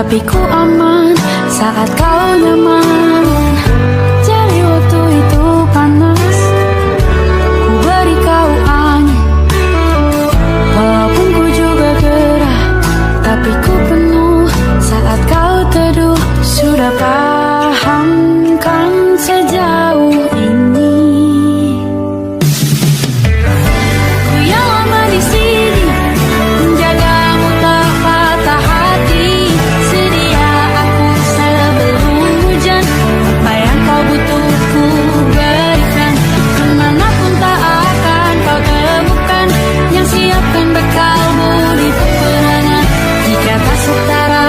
tapi ku aman saat kau nyaman. Jadi waktu itu panas, ku beri kau angin. Walaupun ku juga gerah, tapi ku penuh saat kau teduh. Sudah paham kan sejauh ini? Ku yang lama di sini, menjagamu tak patah hati. Sedia aku sebelum hujan, apa yang kau butuh ku berikan. Kemanapun tak akan kau temukan yang siapkan bekalmu di peperangan. Jika tak setara,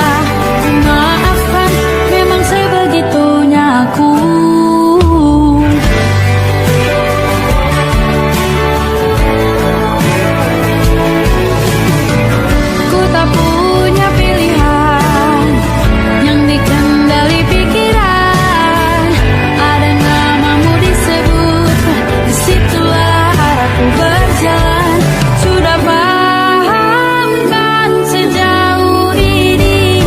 maafkan, memang sebegitunya aku. Ku tak punya pilihan yang dikendali pikiran. Ada namamu disebut, disitulah arahku berjalan. Sudah paham kan sejauh ini?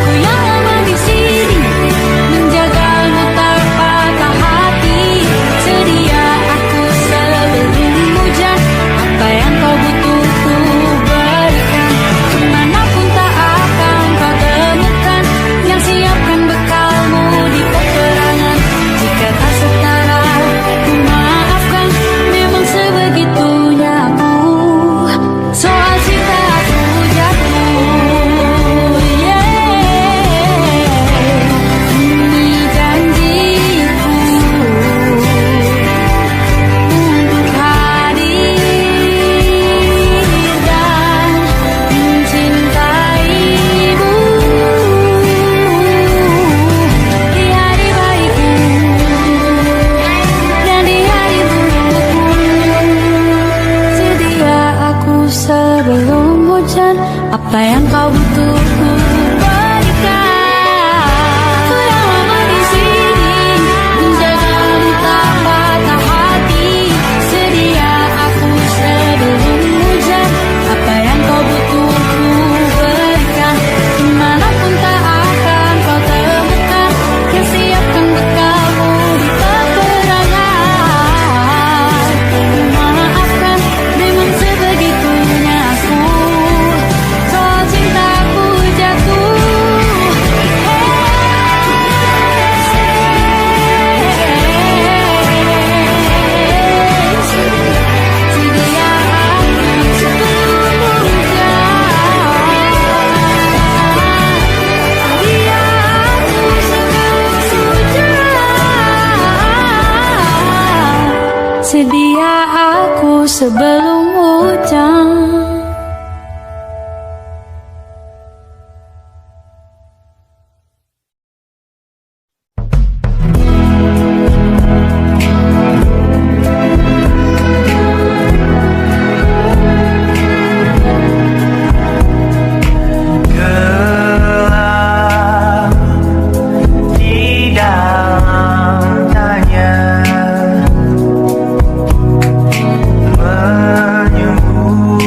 Ku yang lama di sini, menjagamu tak patah hati. Sedia aku sebelum hujan, apa yang kau butuh ku berikan. Kemanapun tak akan kau temukan yang siapkan bekalmu di peperangan. Jika tak setara, ku maafkan, memang sebegitunya aku. Soal cinta aku jatuh, ini janjiku untuk hadir dan mencintaimu di hari baikku dan di hari burukku. Sedia aku sebelum hujan, apa yang kau butuh ku berikan. Ku yang lama di sini, menjagamu tak patah hati. Sedia aku sebelum hujan, apa yang kau butuh ku berikan. Kemanapun tak akan kau temukan yang siapkan bekalmu di peperangan. Maafkan, memang sebegitunya aku. Soal cintaku jatuh, sedia aku sebelum hujan. Sedia aku sebelum hujan. Sedia aku sebelum hujan. Gelap di dalam tanya, menyembunyikan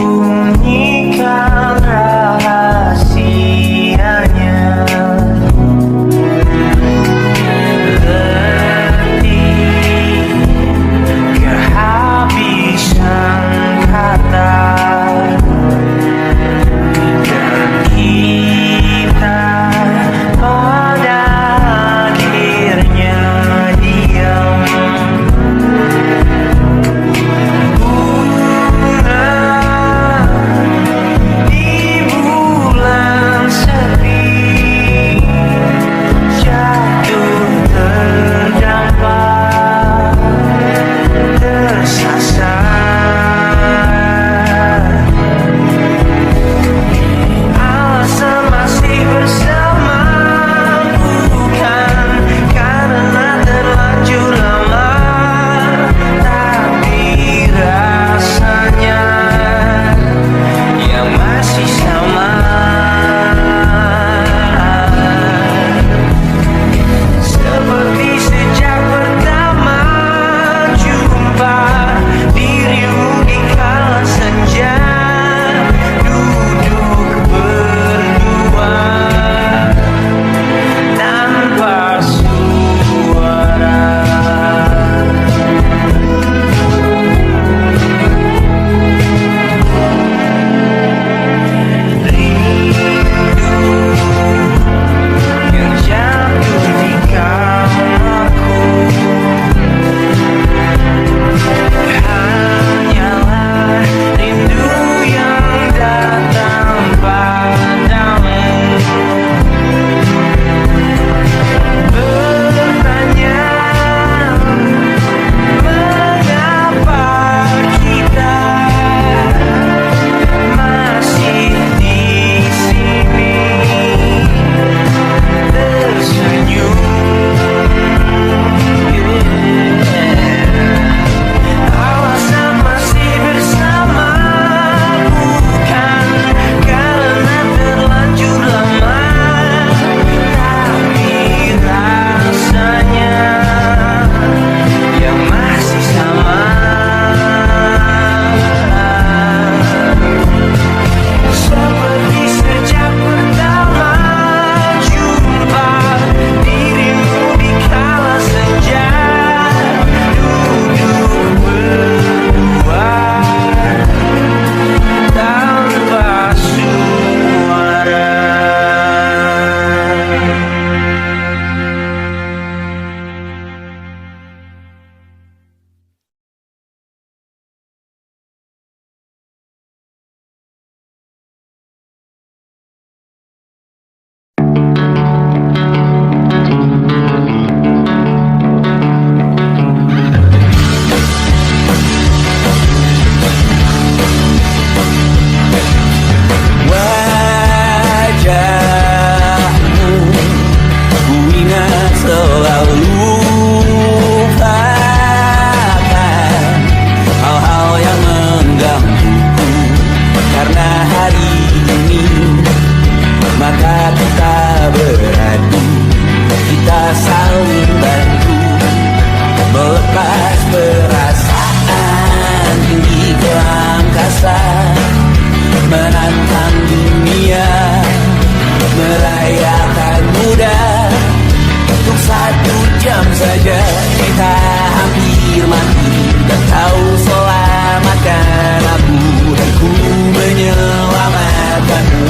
mati, dan kau selamatkan aku, dan ku menyelamatkanmu.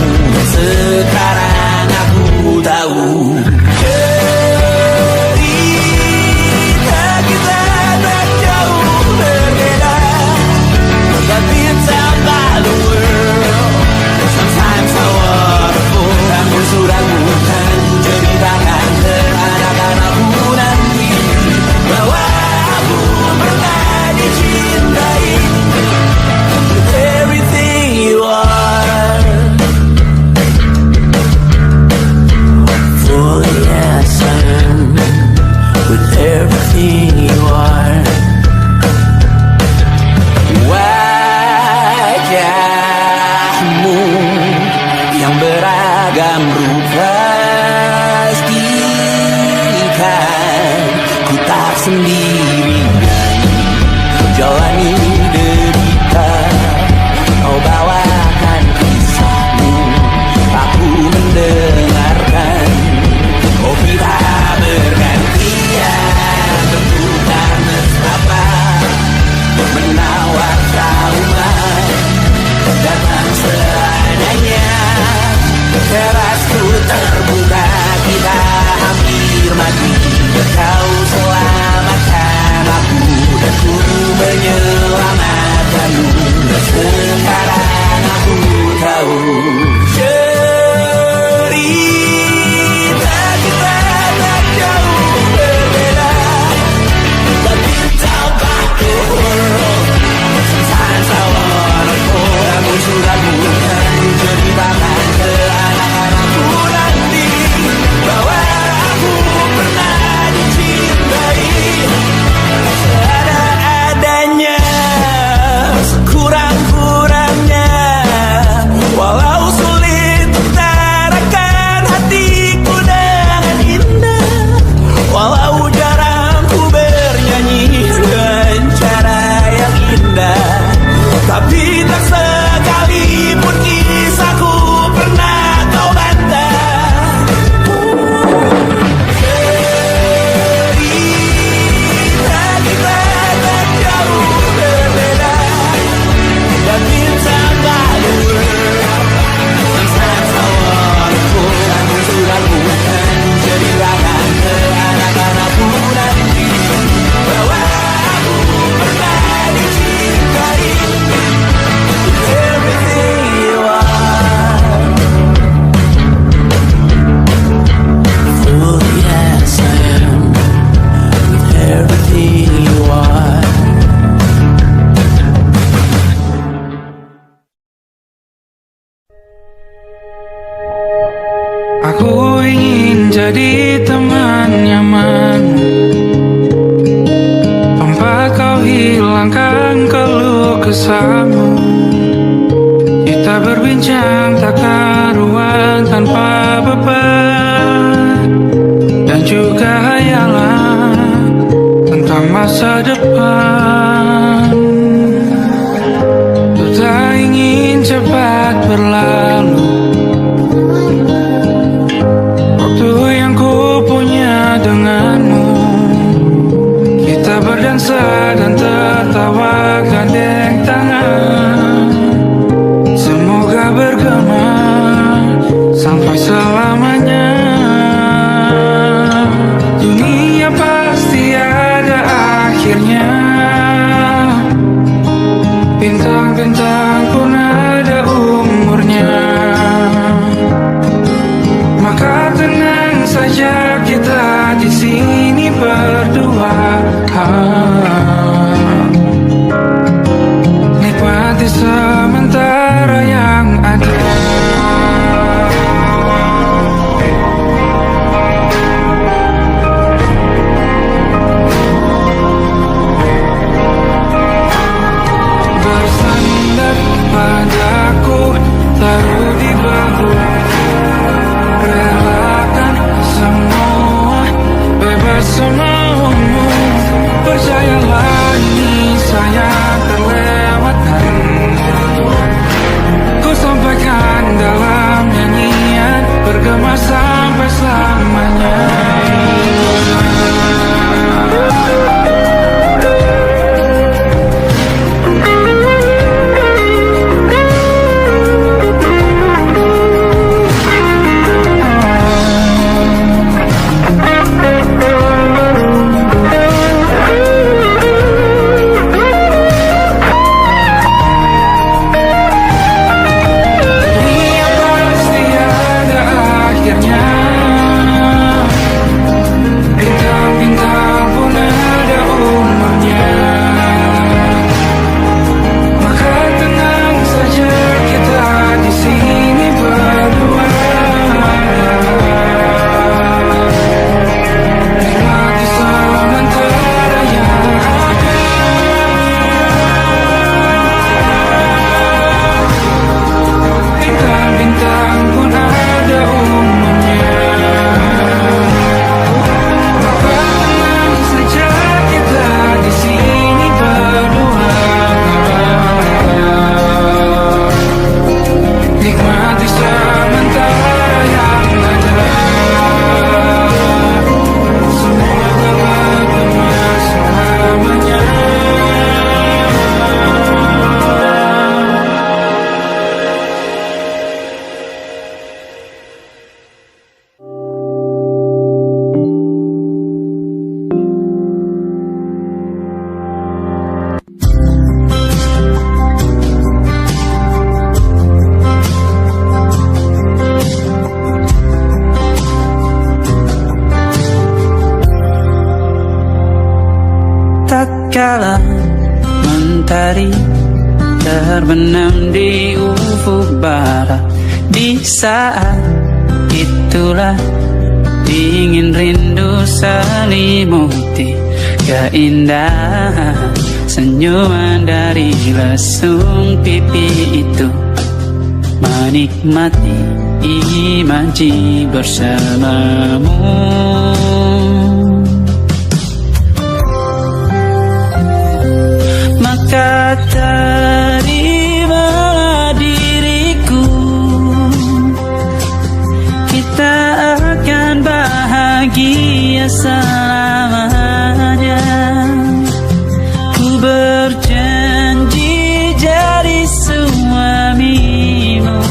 Sekarang aku tahu cerita kita tak jauh berbeda, but it's about the world. Sometimes I waterful, namun sudah bukan ceritakan ke anak-anakku nanti bahwa aku pernah dicintai with everything you are. For yes I am, with everything you are. Wajahmu yang beragam rupa pastikan ku tak sendirian jalani derita. Kau bawakan kisahmu, aku mendengarkan. Oh kita bergantian bertukar mesra, menawar trauma datang seadanya. Terasku terbuka, kita hampir mati, kau selamatkan aku, dan ku menyelamatkanmu. Dan sekarang aku tahu cerita kita tak jauh berbeda, but it's about the world. Sometimes I wanna go, namun sudah bukan ceritakan ke anak-anakku nanti bahwa aku pernah dicintai seada-adanya, sekurang-kurangnya. Walau sulit utarakan hatiku dengan indah, walau jarang ku bernyanyi dengan cara yang indah, tapi tak sekalipun kisahku pernah kau bantah. Cerita kita tak jauh berbeda, but it's about the world. Sometimes I wanna go, namun sudah bukan ceritakan ke anak-anakku nanti bahwa aku pernah dicintai with everything you are. For yes I am, with everything you are. Aku ingin jadi teman nyaman, tempat kau hilangkan keluh kesahmu. Kita berbincang tak karuan tanpa beban, dan juga hayalan tentang masa depan. Ku tak ingin cepat berlalu waktu yang ku punya denganmu. Kita berdansa dan tertawa gandeng tangan, semoga bergema sampai selamanya. Dunia pasti ada akhirnya, bintang-bintang pun ada umurnya. Maka tenang saja kita di sini berdua, nikmati sementara yang ada. Bersandar padaku, taruh di bahu, relakan semua, bebas semaumu. Percayalah ini saya terlewatkan, ku sampaikan dalam nyanyian, bergema sampai selamanya. matahari terbenam di ufuk barat. Di saat itulah dingin rindu selimuti keindahan senyuman dari lesung pipi itu. Menikmati imaji bersamamu. Maka terimalah diriku, kita akan bahagia selamanya. Ku berjanji jadi suamimu,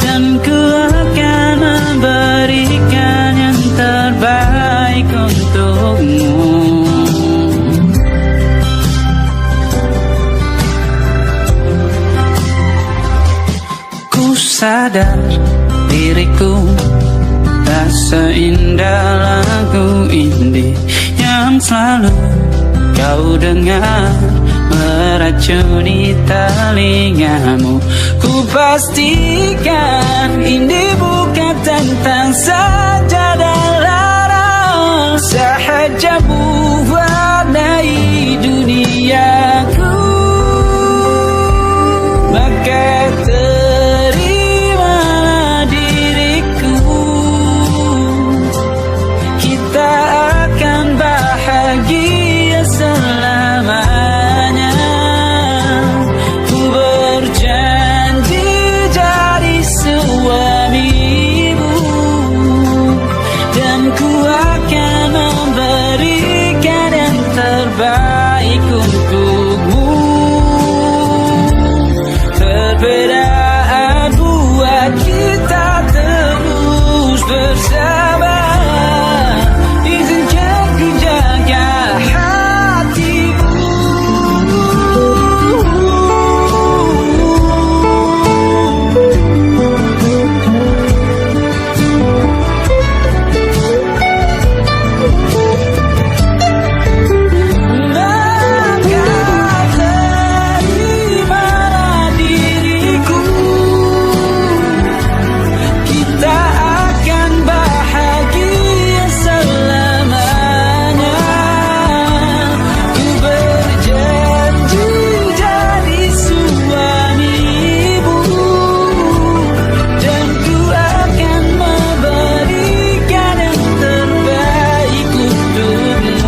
dan ku akan memberikan yang terbaik untukmu. Ku sadar diriku tak seindah lagu indie yang selalu kau dengar meracuni telingamu. Ku pastikan ini bukan tentang saja dan larang, sahaja mewarnai duniaku. Maka terimalah diriku, kita akan bahagia selamanya. Ku berjanji jadi suamimu, dan ku akan memberikan yang terbaik untukmu. Perbedaan buat kita terus bersama. Izinkan ku jaga hatimu. Maka terimalah diriku, kita akan bahagia selamanya. Ku berjanji jadi suamimu, dan ku akan memberikan yang terbaik untukmu.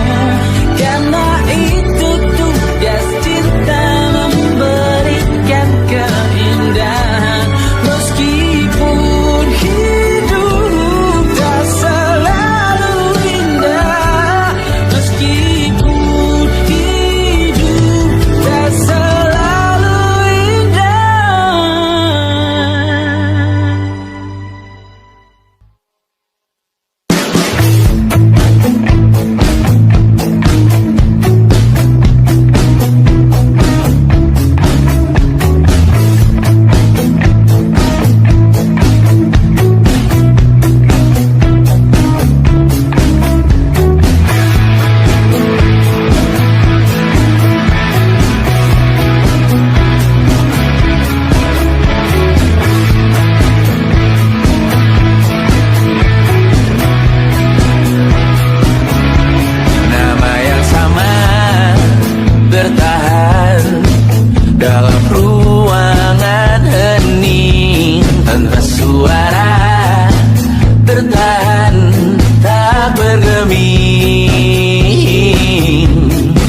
Karena itu tugas cinta, memberikan keindahan. Meskipun hidup tak selalu indah, meskipun hidup tak selalu indah. Nama yang sama bertahan dalam ruangan hening tanpa suara, bertahan tak bergeming.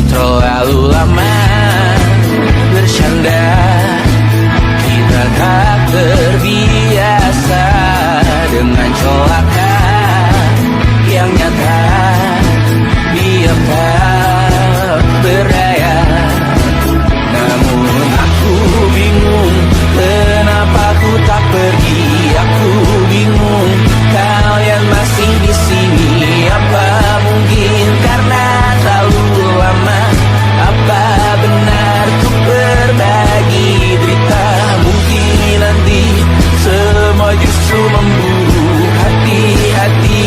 Terlalu lama bersandar, kita tak terbiasa dengan celaka yang nyata. Diam tak berdaya, namun aku bingung kenapa ku tak pergi. Aku bingung kalian masih di sini. Apa mungkin karena terlalu lama? Apa benar ku berbagi derita? Mungkin nanti semua justru memburu hati-hati,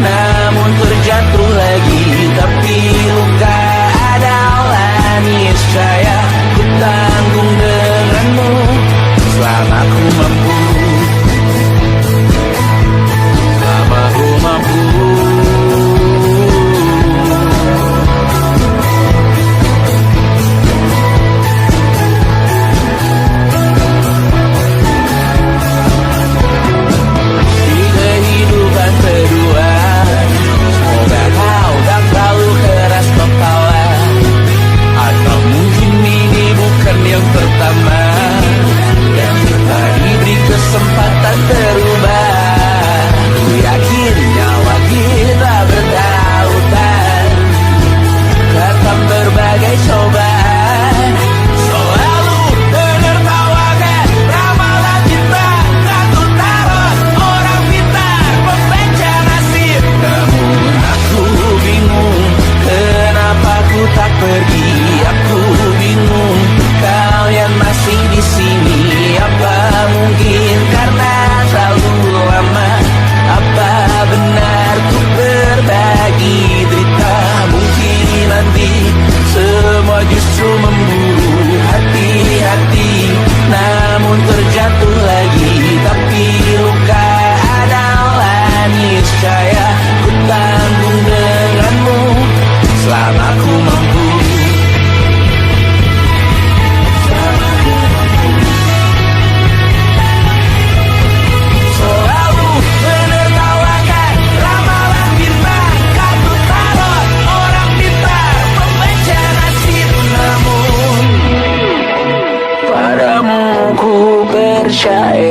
namun terjatuh lagi. Tapi luka adalah niscaya.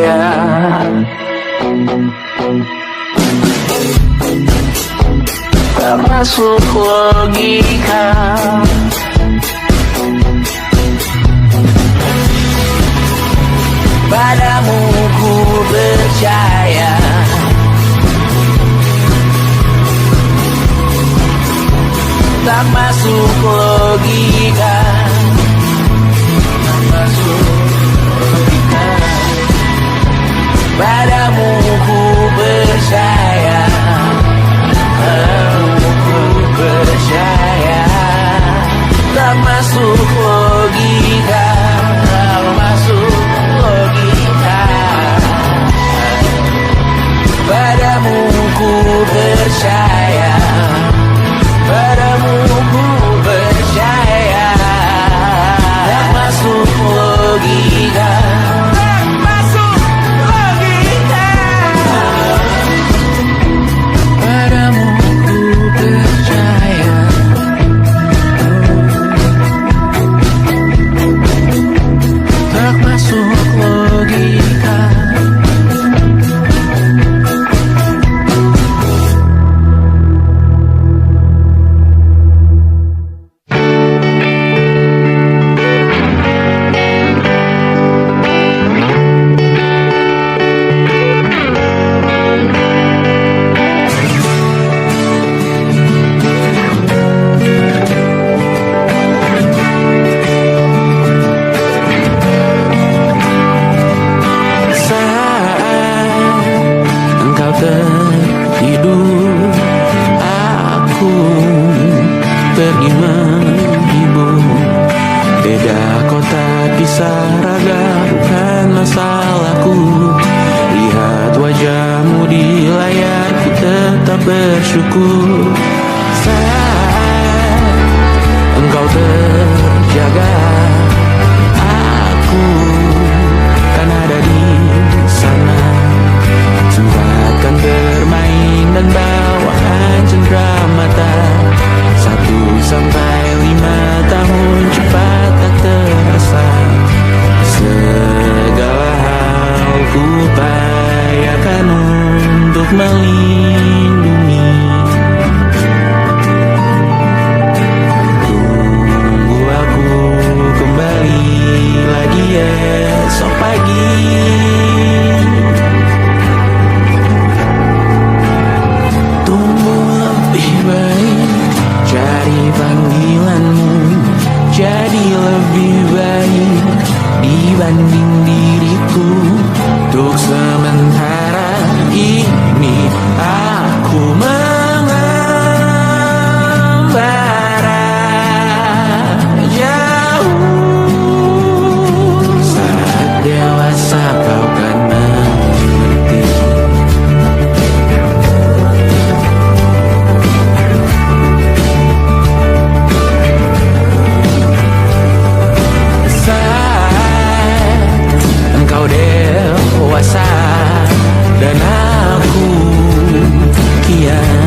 percaya. Tak masuk logika. Padamu ku percaya. Tak masuk logika. Tak masuk logika. Padamu ku percaya. Padamu ku percaya. Tak masuk logika. Tak masuk logika. Padamu ku percaya. Padamu ku percaya. Tak masuk logika. Tak masuk logika. Padamu ku percaya. Tak masuk logika. Tertidur, aku pergi menghibur. Beda kota kisah raga bukan masalahku. Lihat wajahmu di layar, ku tetap bersyukur. Saat engkau terjaga, aku kan ada di sana. Sempatkan bermain dan bawaan cenderamata. 1-5 tahun cepat tak terasa. Segala hal ku upayakan untuk melindungi. Tunggu aku kembali lagi esok pagi. Cari panggilanmu jadi lebih baik dibanding diriku. Untuk sementara ini aku mengembara jauh. Saat dewasa kau kan mengerti. Engkau dewasa dan aku kian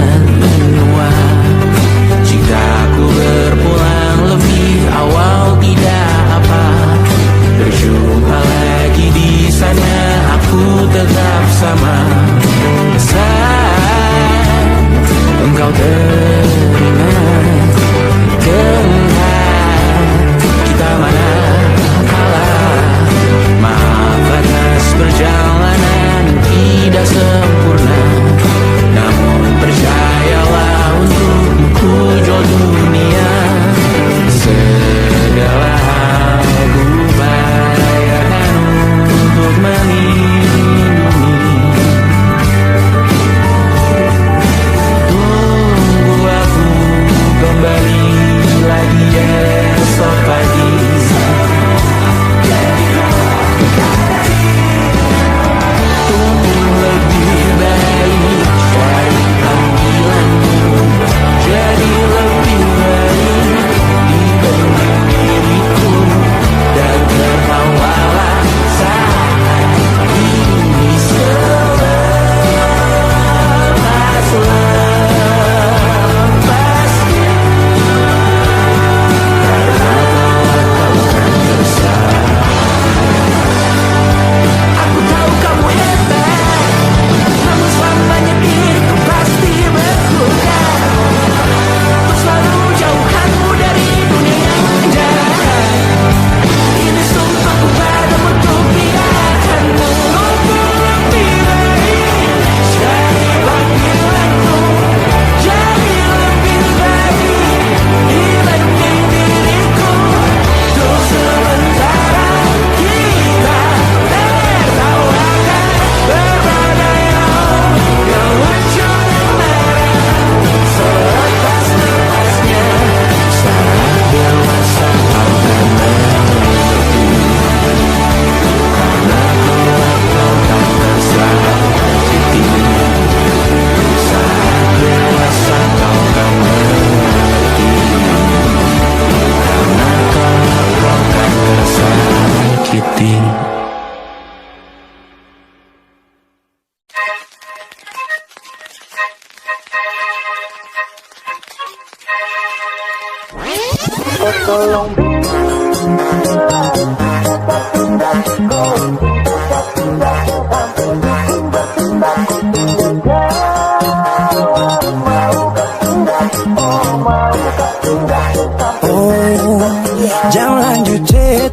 Jangan lanjut chat,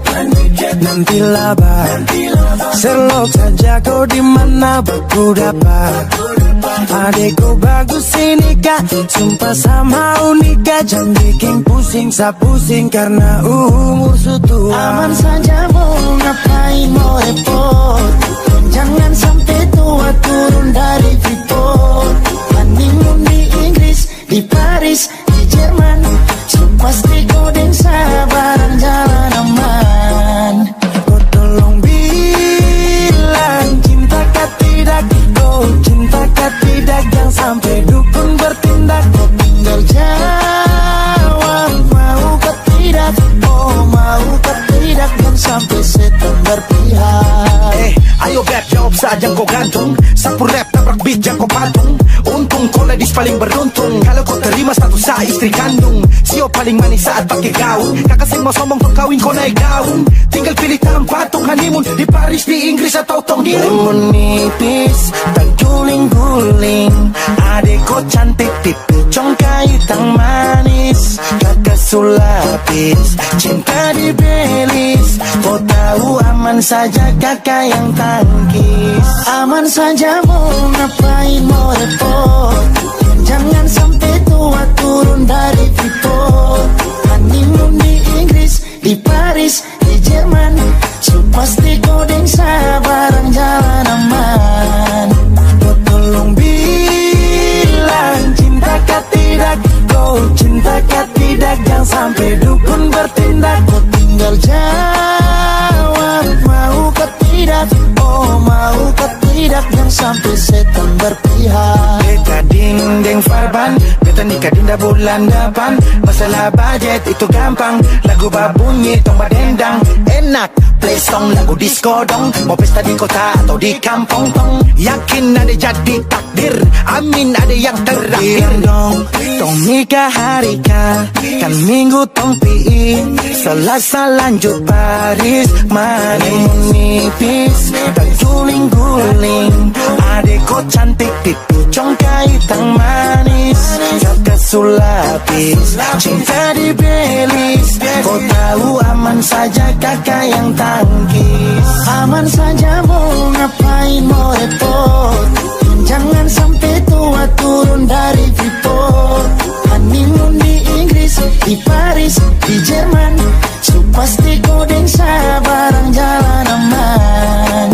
nanti labar. Serlok saja kau di mana baku dapat. Adekku bagus ini kak, sumpah sama unika. Jangan bikin pusing, sa pusing karena umur sutua. Aman saja mau ngapain mau repot. Jangan sampai tua turun dari Freeport. Honeymoon di Inggris, di Paris, di Jerman. Pasti kodeng sabaran jalan aman. Kau tolong bilang cinta kah tidak. Kau cinta kah tidak. Jangan sampai dukun bertindak. Kau tinggal jawab mau kah tidak. Oh mau kah tidak. Jangan sampai setan berpihak. Ayo beb jawab saja kau gantung. Sapu rap tabrak beat jangan kau patung. Untung kau ladies paling beruntung. Kalau kau terima status sa istri kandung. Sio paling manis saat pakai gaun. Kakak sing mau sombong tong kawin kau naik daun. Tinggal pilih tempat tong honeymoon. Di Paris, di Inggris atau tong di Lemon nipis, terguling-guling. Adek kau cantik pipi, congkai tang manis. Kakak sulapis, cinta di Belis. Kau tahu aman saja kakak yang tangkis. Aman saja mau ngapain mau repot. Jangan sampai tua turun dari Freeport. Honeymoon di Inggris, di Paris, di Jerman. Pasti kodeng sabaran jalan aman. Kau tolong bilang cinta kah tidak. Kau cinta kah tidak. Jangan sampai dukun bertindak. Kau tinggal jawab mau kah tidak. Oh mau kah tidak. Jangan sampai setan berpihak. Beta dinding farban, beta nikah dinda bulan depan. Masalah budget itu gampang. Lagu babunyi tong badendang. Enak play song lagu disco dong. Mau pesta di kota atau di kampung tong. Yakin ada jadi takdir, amin ada yang terakhir dong. Tong nikah hari kan minggu tong pi. Selasa lanjut Paris, honeymoon nipis, terguling-guling. Adek kau cantik pipi, congkai tang manis. Kakak sulapis, cinta di Belis. Kau tahu aman saja kakak yang tangkis. Aman saja mau ngapain mau repot. Jangan sampai tua turun dari Freeport. Honeymoon di Inggris, di Paris, di Jerman. Pasti kodeng sabaran jalan aman.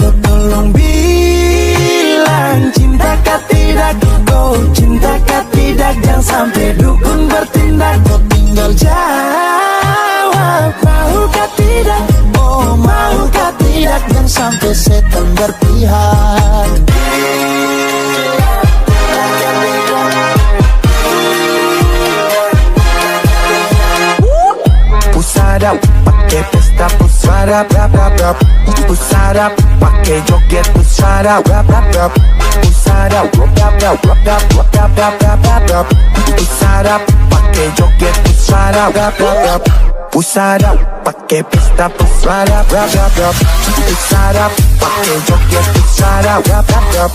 Kau tolong bilang cinta kah tidak. Kau cinta kah tidak. Jangan sampai dukun bertindak. Kau tinggal Jawab mau kah tidak. oh mau kah tidak. Jangan sampai setan berpihak. Pusada pakai pesta, pusada rap rap rap. Pusada pakai joget, pusada rap rap rap. Pusada rap rap rap rap rap rap rap rap rap rap. Pusada pakai joget, pusada rap rap rap. Pusada pakai pesta, pusada rap rap rap. Pusada pakai joget, pusada rap rap rap.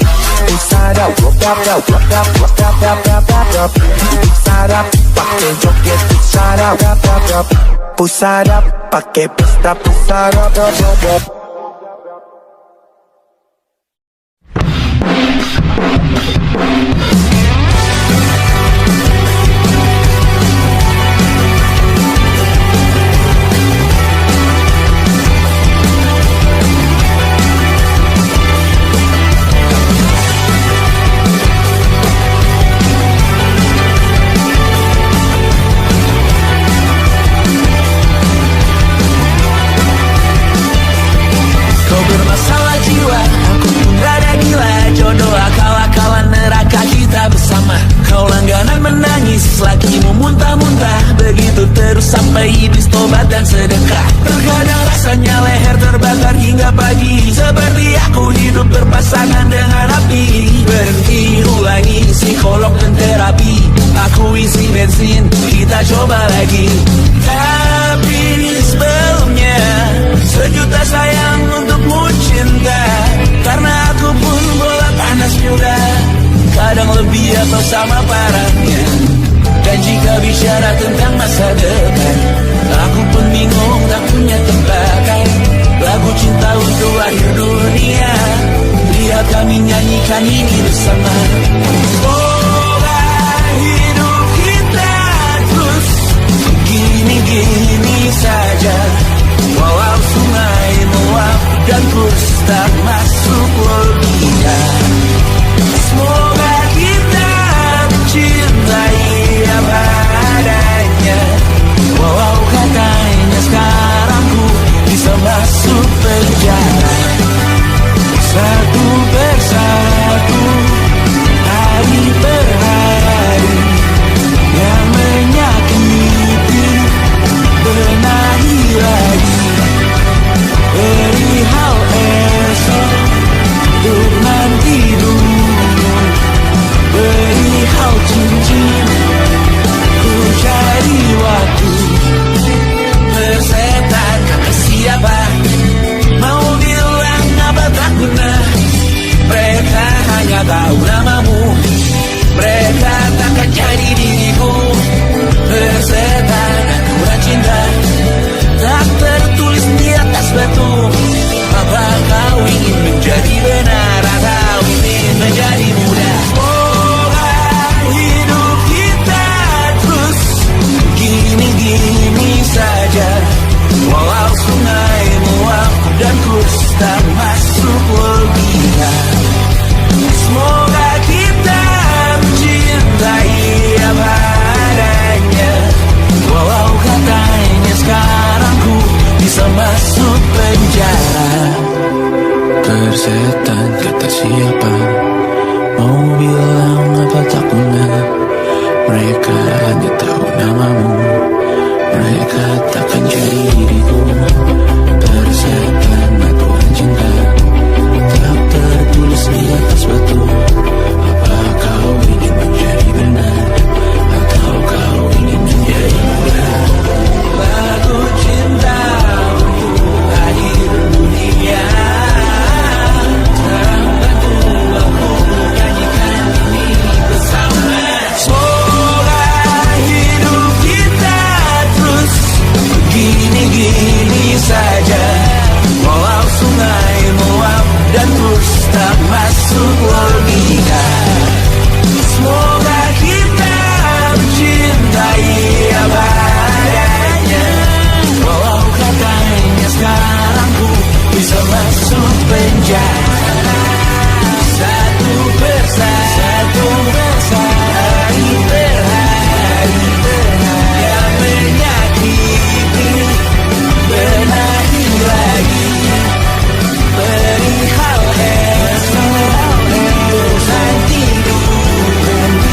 Pusada rap rap rap rap rap rap rap rap rap rap. Pusada pakai joget, pusada rap rap rap. Pusada pakai pesta, pusada rap rap rap. sampai iblis tobat dan sedekah. Terkadang rasanya leher terbakar hingga pagi, seperti aku hidup berpasangan dengan api. Berhenti, ulangi, psikolog dan terapi. Aku isi bensin, kita coba lagi. bersama parangnya. Dan jika bicara tentang masa depan, aku pun bingung tak punya tembakan. Lagu cinta untuk akhir dunia, lihat kami nyanyikan ini bersama. Semoga hidup kita terus gini-gini saja, walau sungai meluap dan terus tak masuk logika. Semoga kita mencintai apa adanya, walau katanya sekarang ku bisa masuk penjara. Satu persatu, hari per hari, yang menyakiti benahi lagi. Perihal esok, untuk nanti dulu. Perihal cincin, ku cari waktu. Persetan kata siapa, mau bilang apa tak guna. Mereka hanya tahu namamu, mereka takkan jadi diriku. Persetan aturan cinta, tak tertulis di atas batu. Apa kau ingin menjadi benar atau ingin menjadi muda? Semoga hidup kita terus gini-gini saja, walau sungai meluap dan terus tak masuk logika. Semoga kita mencintai apa adanya, walau katanya sekarang ku bisa masuk penjara. Persetan kata siapa, mau bilang apa tak guna. Mereka hanya tahu namamu, mereka takkan jadi diriku. Persetan aturan cinta, tak tertulis di atas batu. Apa kau ingin menjadi benar atau kau ingin menjadi muda? Lagu cinta untuk akhir dunia, terang bantu aku nyanyikan ini bersama. Semoga hidup kita terus gini-gini saja, walau sungai meluap dan terus tak masuk logika. Semoga kita mencintai apa adanya, walau katanya sekarang ku bisa masuk penjara. Satu persatu, hari per hari, yang menyakiti benahi lagi. Perihal esok, untuk nanti dulu.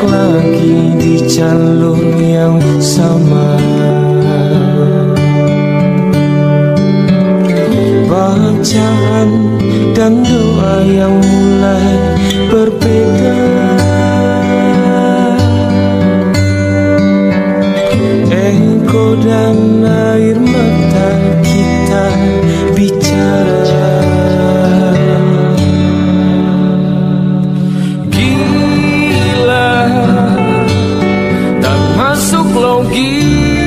lagi di jalur yang sama. Bacaan dan doa yang mulai berbeda. Ego dan air mata kita bicara. Gila, tak masuk logika,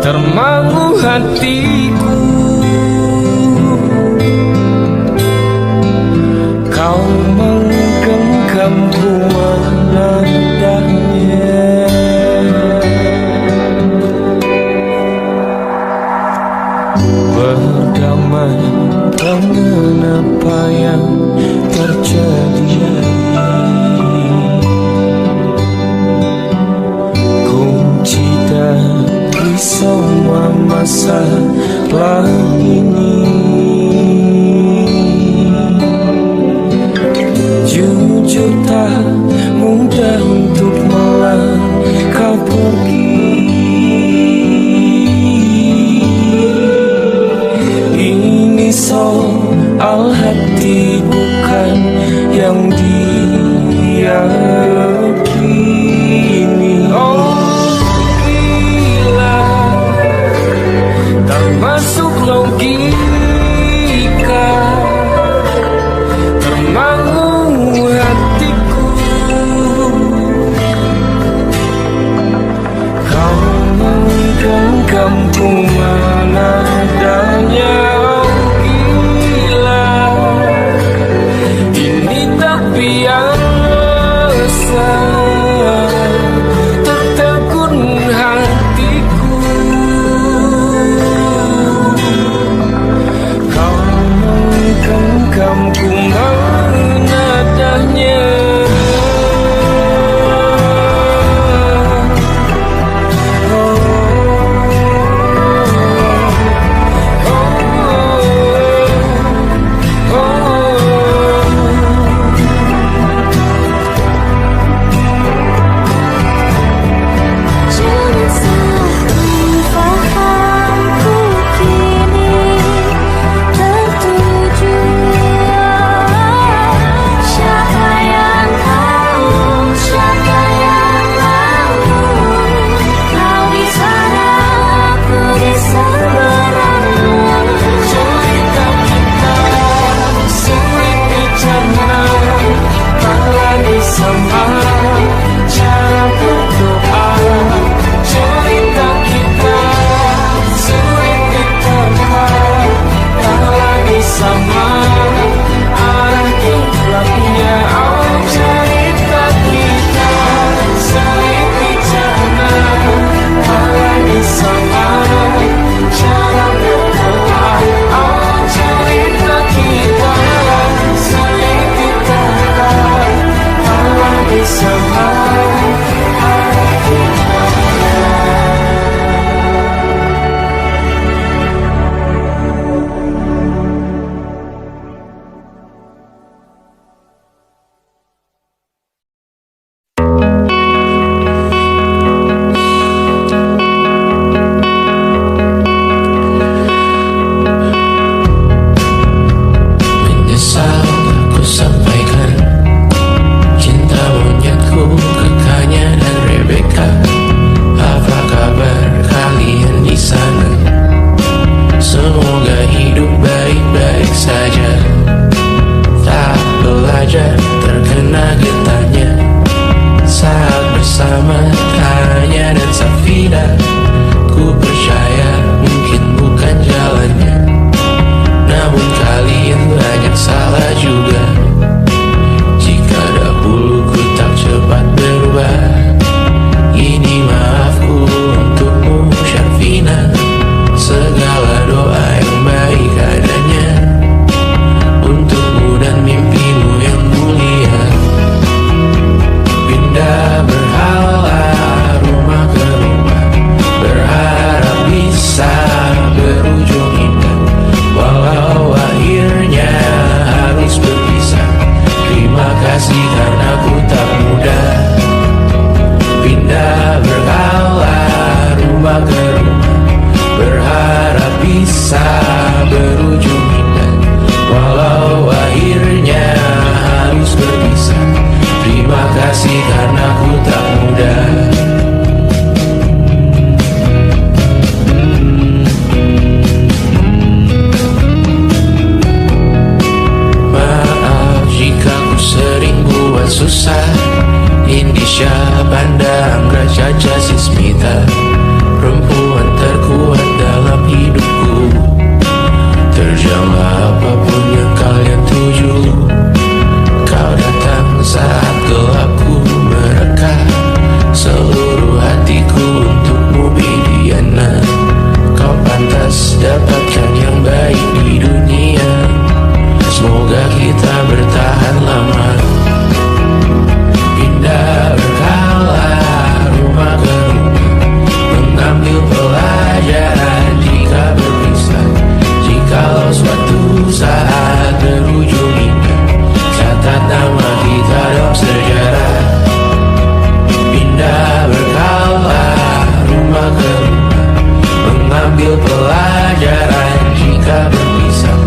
termangu hatiku. Kau menggenggamku menandanya. Berdamai dengan apa yang terjadi. Kunci dari semua masalah ini, jujur tak mudah untuk melangkah pergi. Ini soal hati bukan yang diyakini. Oh gila, tak masuk logika, termangu hatiku. Kau menggenggamku mana adanya. Biasa tertegun hatiku. Kau menggenggamku menadahnya. kasih. rumah ke rumah, berharap bisa berujung indah. Walau akhirnya harus berpisah, terima kasih karena ku tak mudah. Maaf jika ku sering buat susah. Indonesia pandang Raja Jasmita, perempuan terkuat dalam hidupku. Terjanglah apapun yang kalian tuju. Kau datang saat gelapku mereka, seluruh hatiku untukmu Bidiana. Kau pantas dapatkan yang baik di dunia. Semoga kita bertahan lama. Pindah berkala rumah ke rumah, mengambil pelajaran jika berpisah. Jikalau suatu saat berujung indah, catat nama kita dalam sejarah. Pindah berkala rumah ke rumah, mengambil pelajaran jika berpisah.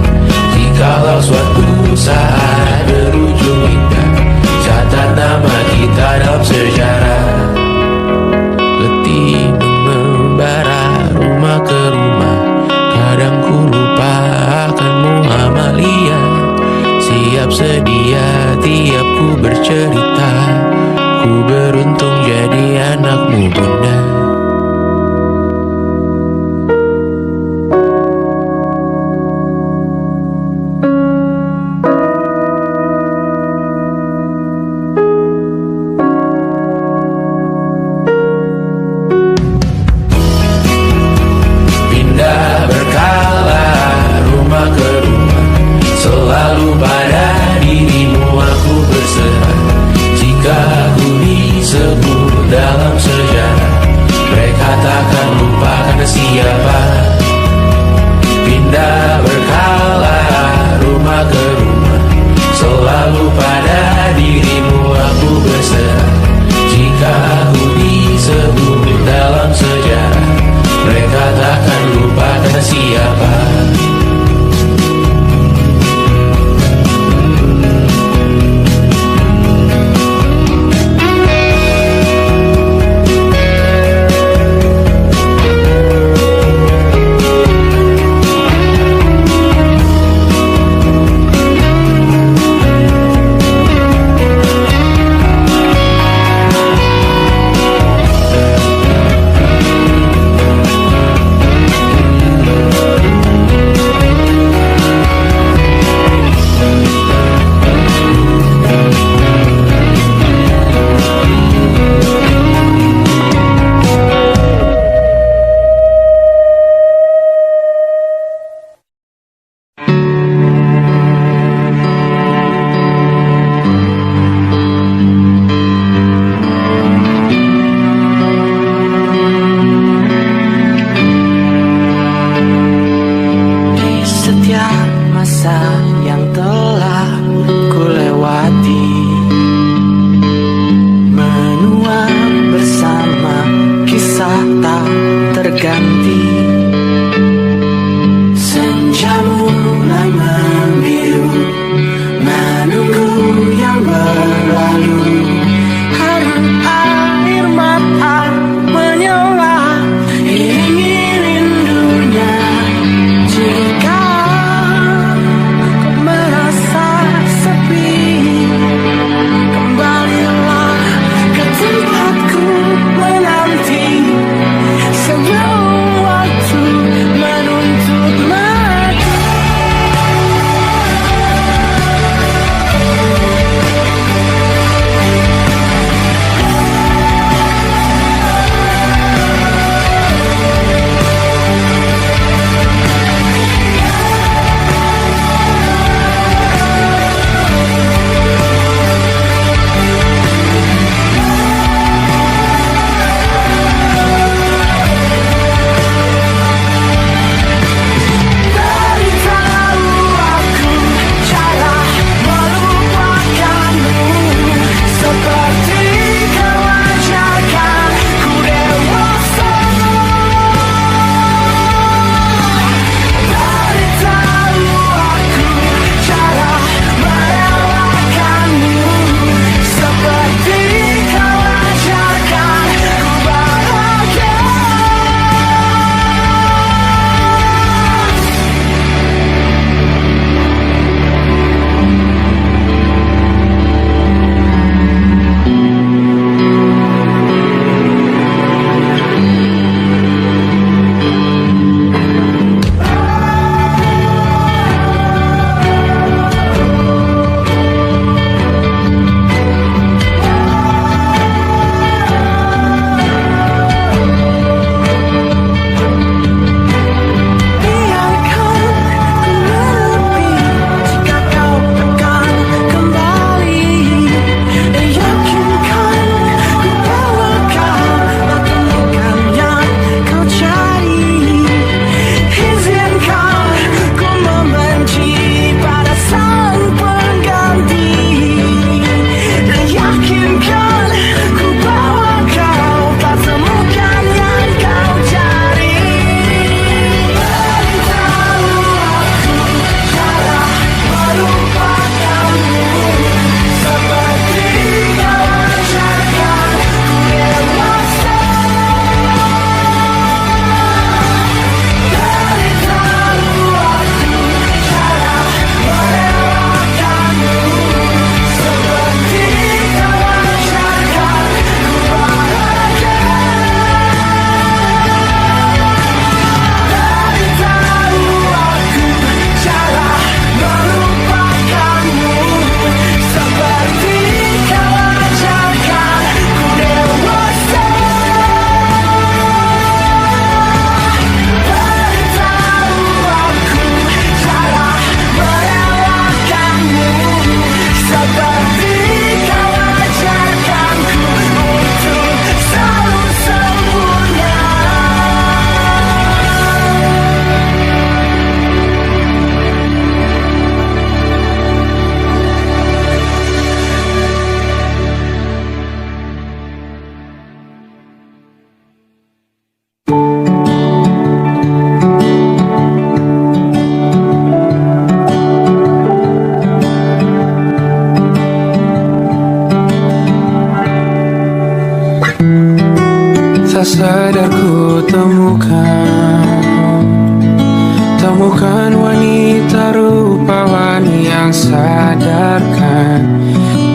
Temukan wanita rupawan yang sadarkan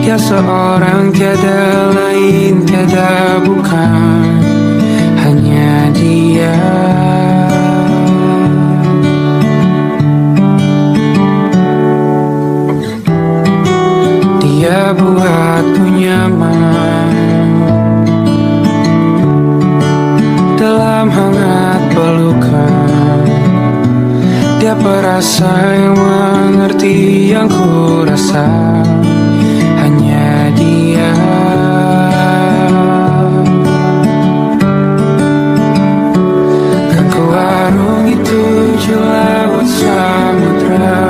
dia seorang tiada lain, tiada bukan, hanya dia. Dia buatku nyaman dalam hangat pelukan. Dia perasa yang mengerti yang ku rasa, hanya dia. Kan ku arungi tujuh laut samudra,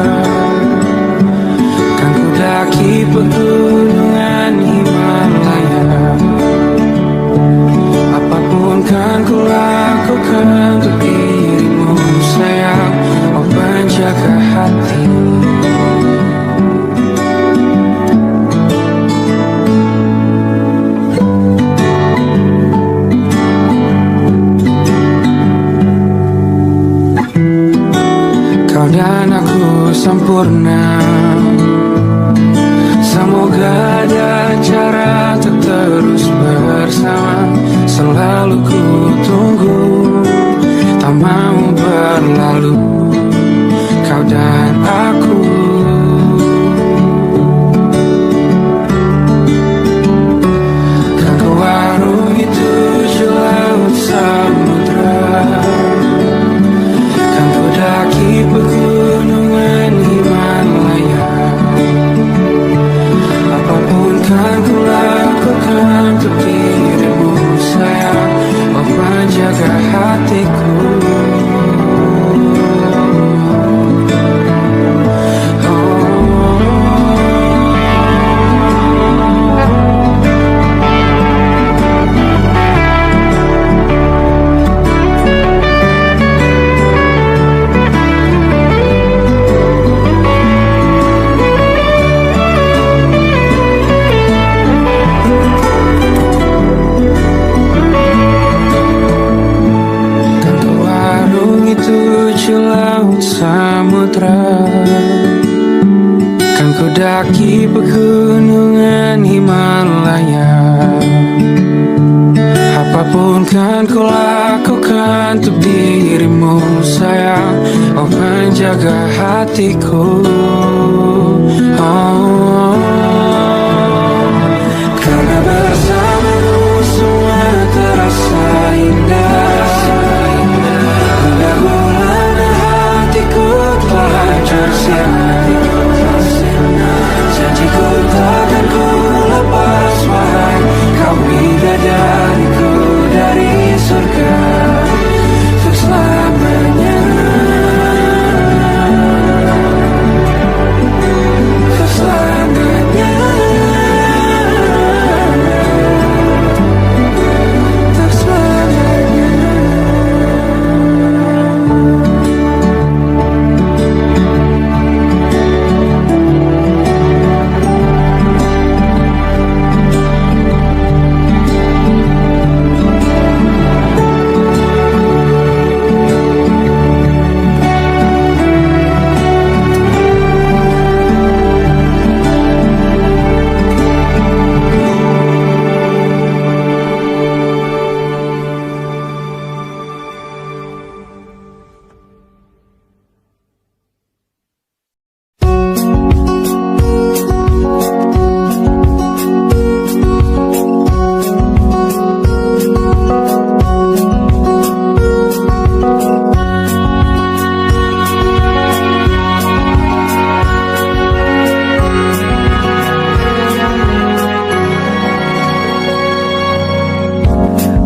kan ku daki pegunungan Himalaya. Apapun kan ku lakukan untuk dirimu sayang, oh penjaga hati. Kau dan aku sempurna, semoga ada cara untuk terus bersama. Selalu ku tunggu, tak mau berlalu, kau dan aku. Kan ku arungi tujuh laut samudra, kan ku daki pegunungan Himalaya. Apapun kan ku lakukan untuk dirimu sayang, oh penjaga hatiku. Tujuh laut samudra, kan ku daki pegunungan Himalaya. Apapun kan ku lakukan untuk dirimu sayang, oh penjaga hatiku. Oh, karena bersamamu semua terasa indah. Janjiku takkan ku lepas wahai kau bidadariku dari surga untuk selamanya, untuk selamanya, untuk selamanya.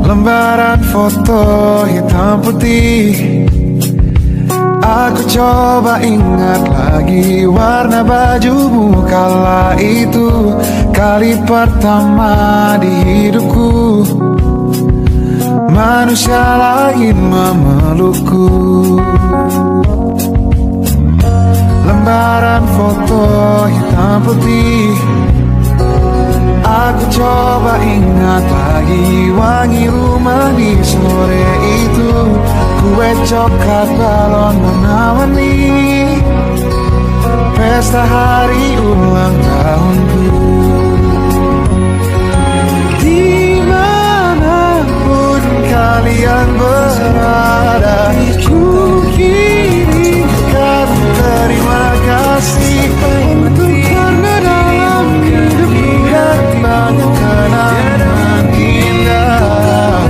Lembaran foto hitam putih, aku coba ingat lagi warna bajumu kala itu. Kali pertama di hidupku manusia lain memelukku. Lembaran foto hitam putih, aku coba ingat lagi wangi rumah di sore itu. Kue coklat balon warna-warni Terasa hari ulang tahunku. Dimanapun kalian berada, ku kirimkan terima kasih untuk karena dalam hidup dan banyak kenangan indah.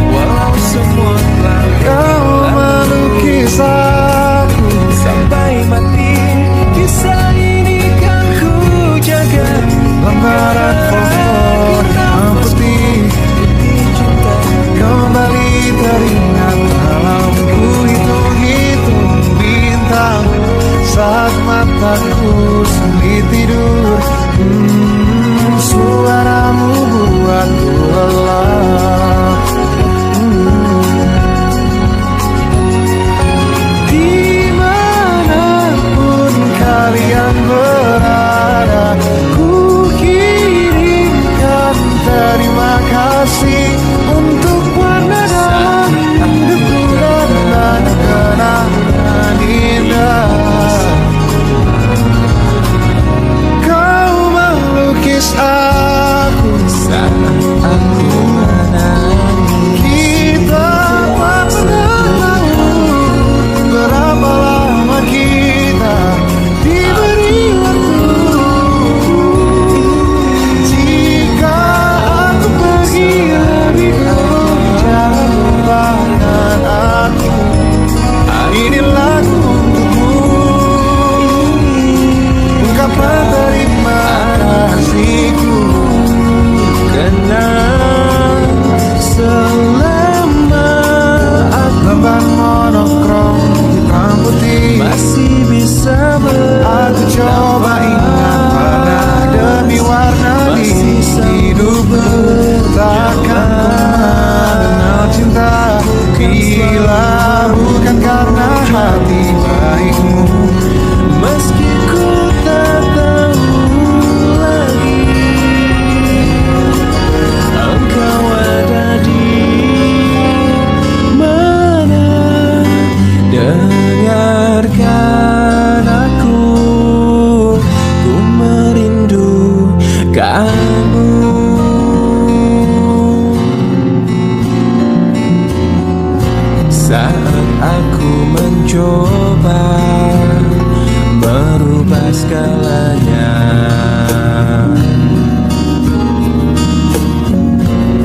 Walau semua telah Kau melukis aku sampai mati, kisah ini kan ku jaga. lembaran foto hitam putih kembali teringat dalam ku hitung-hitung bintang saat mataku sulit tidur. Suaramu buatku lelah. Dimanapun kalian berada, ku kirimkan terima kasih untuk warna dalam hidupku dan banyak kenangan indah. Kau melukis aku Saat aku menangis, kita tak pernah tahu berapa lama kita diberi waktu. Jika aku pergi lebih dulu, jangan lupakan aku. Ini lagu untukmu, ungkapan terima kasihku. kenang Selama lembar monokrom hitam putih masih bisa aku coba ingat warna demi warna di hidupku. Takkan mengenal cinta bila bukan karena hati baikmu. meski ku tak tahu lagi engkau ada di mana. Dengarkan aku, ku merindu kamu. Saat aku mencoba merubah segalanya,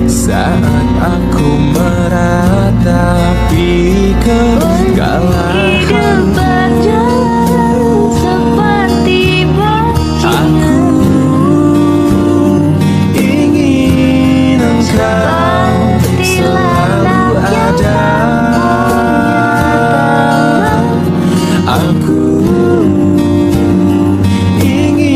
saat aku meratapi kegalahan, Hidup berjalan seperti aku ingin engkau selalu ada. Aku ingin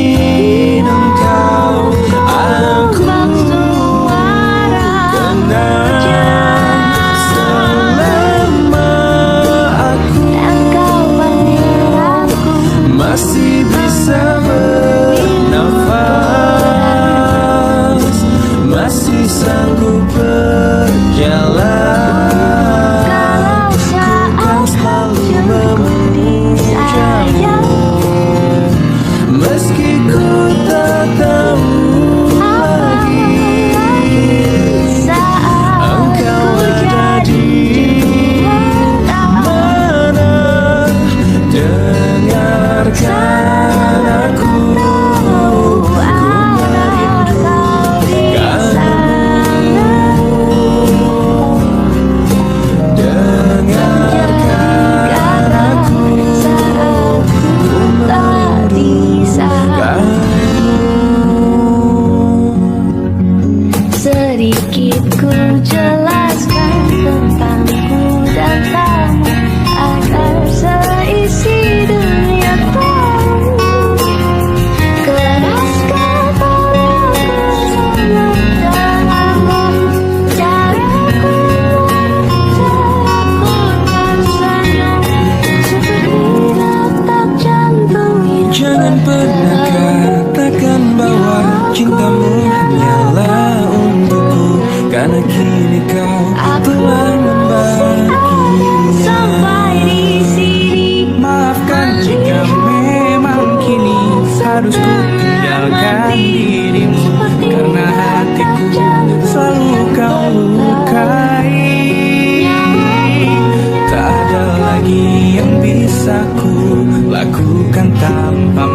aku lakukan tanpa